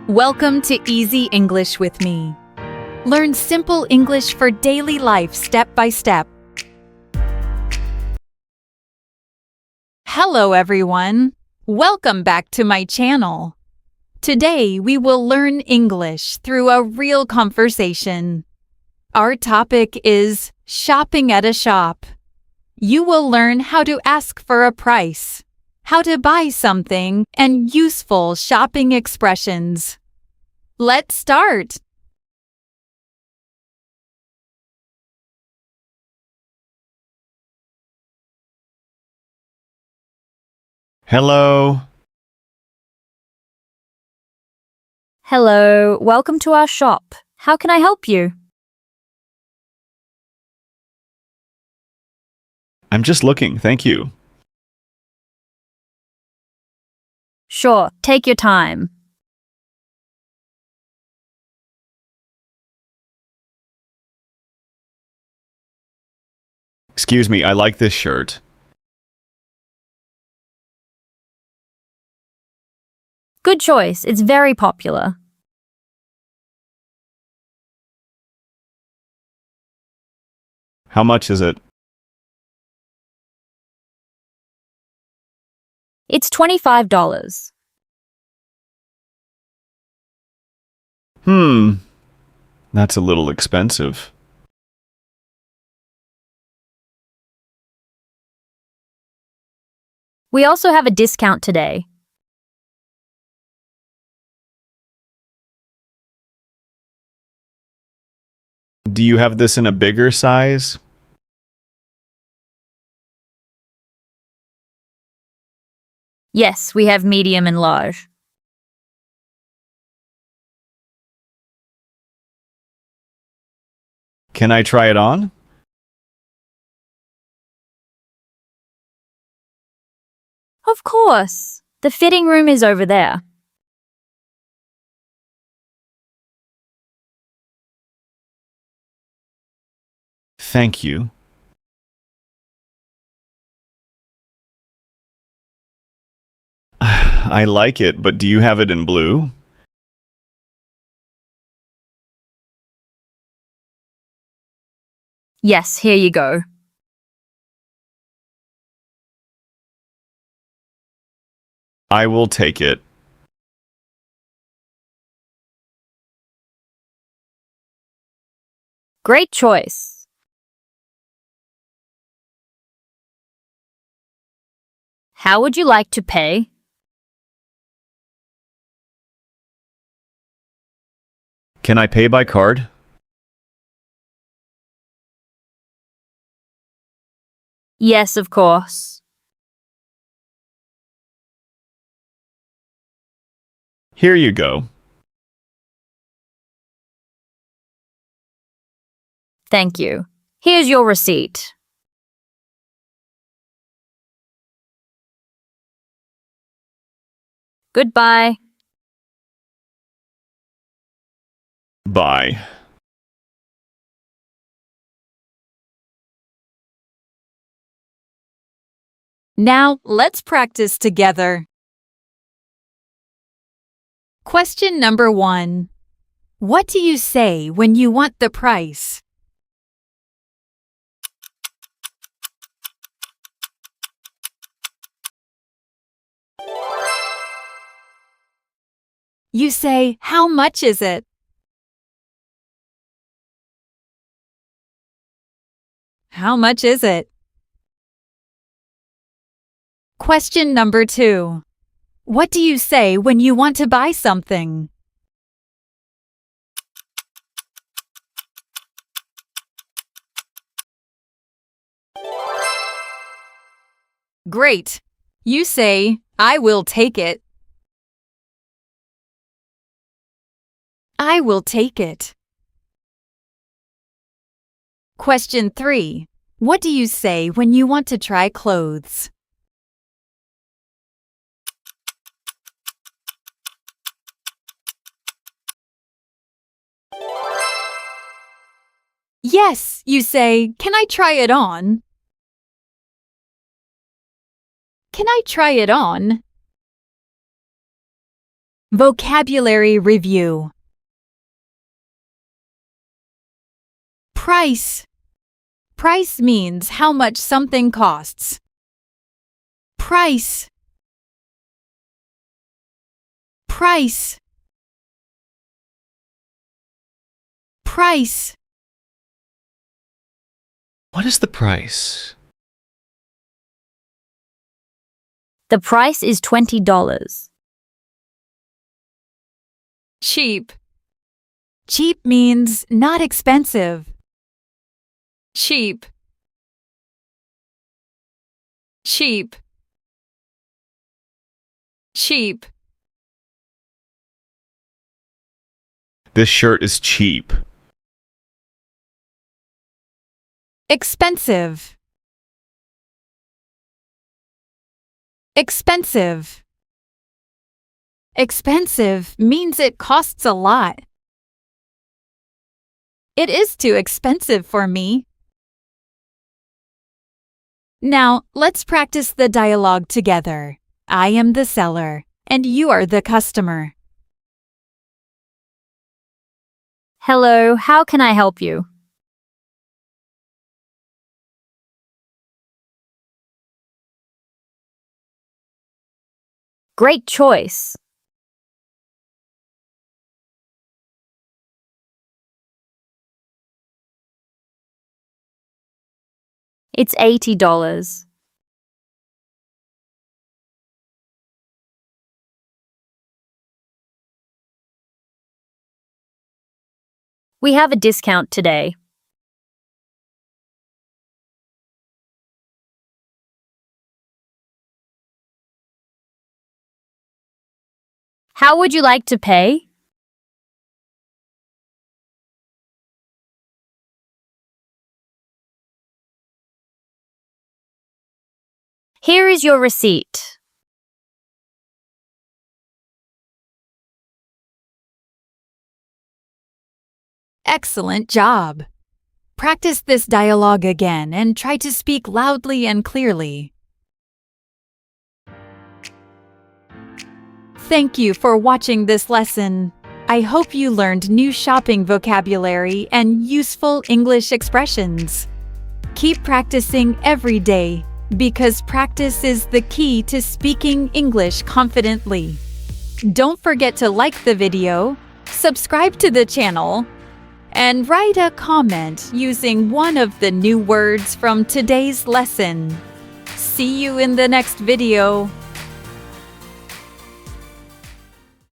Welcome to Easy English with me. Learn simple English for daily life step by step. Hello everyone. Welcome back to my channel. Today we will learn English through a real conversation. Our topic is shopping at a shop. You will learn how to ask for a price, how to buy something, and useful shopping expressions. Let's start. Hello. Hello, welcome to our shop. How can I help you? I'm just looking, thank you. Sure, take your time. Excuse me, I like this shirt. Good choice, it's very popular. How much is it? It's $25. That's a little expensive. We also have a discount today. Do you have this in a bigger size? Yes, we have medium and large. Can I try it on? Of course. The fitting room is over there. Thank you. I like it, but do you have it in blue? Yes, here you go. I will take it. Great choice. How would you like to pay? Can I pay by card? Yes, of course. Here you go. Thank you. Here's your receipt. Goodbye. Bye. Now let's practice together. Question number 1. What do you say when you want the price? You say, how much is it? How much is it? Question number 2. What do you say when you want to buy something? Great. You say, I will take it. I will take it. Question 3. What do you say when you want to try clothes? Yes, you say, can I try it on? Can I try it on? Vocabulary review. Price. Price means how much something costs. Price. Price. Price. What is the price? The price is $20. Cheap. Cheap means not expensive. Cheap. Cheap. Cheap. This shirt is cheap. Expensive. Expensive. Expensive means it costs a lot. It is too expensive for me. Now, let's practice the dialogue together. I am the seller, and you are the customer. Hello, how can I help you? Great choice. It's $80. We have a discount today. How would you like to pay? Here is your receipt. Excellent job. Practice this dialogue again and try to speak loudly and clearly. Thank you for watching this lesson. I hope you learned new shopping vocabulary and useful English expressions. Keep practicing every day because practice is the key to speaking English confidently. Don't forget to like the video, subscribe to the channel, and write a comment using one of the new words from today's lesson. See you in the next video.